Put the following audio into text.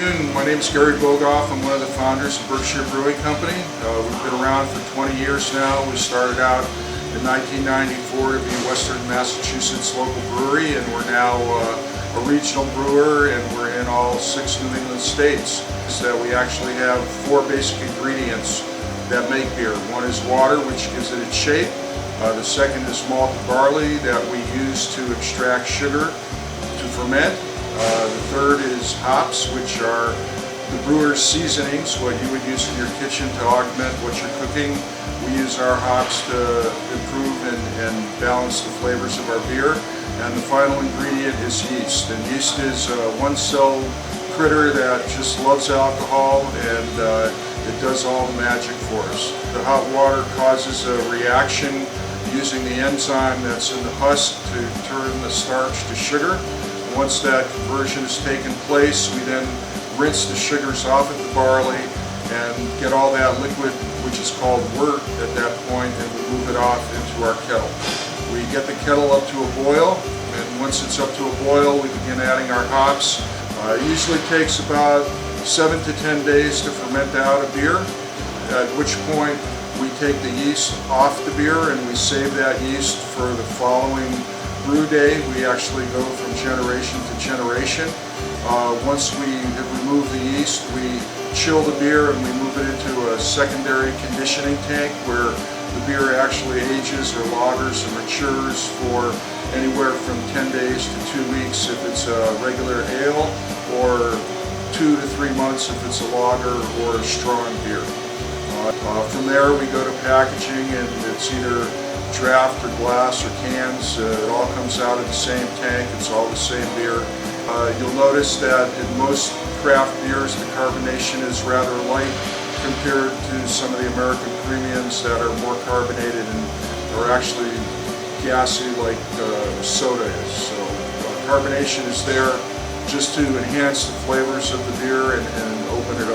My name is Gary Bogoff. I'm one of the founders of Berkshire Brewing Company. We've been around for 20 years now. We started out in 1994 to be a Western Massachusetts local brewery, and we're now a regional brewer, and we're in all 6 New England states. So we actually have 4 basic ingredients that make beer. One is water, which gives it its shape. The second is malted barley that we use to extract sugar to ferment. The third is hops, which are the brewer's seasonings, what you would use in your kitchen to augment what you're cooking. We use our hops to improve and balance the flavors of our beer. And the final ingredient is yeast. And yeast is a one-cell critter that just loves alcohol, and it does all the magic for us. The hot water causes a reaction using the enzyme that's in the husk to turn the starch to sugar. Once that conversion has taken place, we then rinse the sugars off of the barley and get all that liquid, which is called wort at that point, and we move it off into our kettle. We get the kettle up to a boil, and once it's up to a boil, we begin adding our hops. It usually takes about 7 to 10 days to ferment out a beer, at which point we take the yeast off the beer and we save that yeast for the following brew day. We actually go from generation to generation. Once we have removed the yeast, we chill the beer and we move it into a secondary conditioning tank where the beer actually ages or lagers and matures for anywhere from 10 days to 2 weeks if it's a regular ale, or 2 to 3 months if it's a lager or a strong beer. From there we go to packaging, and it's either draft or glass or cans. It all comes out of the same tank. It's all the same beer. You'll notice that in most craft beers the carbonation is rather light compared to some of the American premiums that are more carbonated and are actually gassy like soda is. So carbonation is there just to enhance the flavors of the beer and open it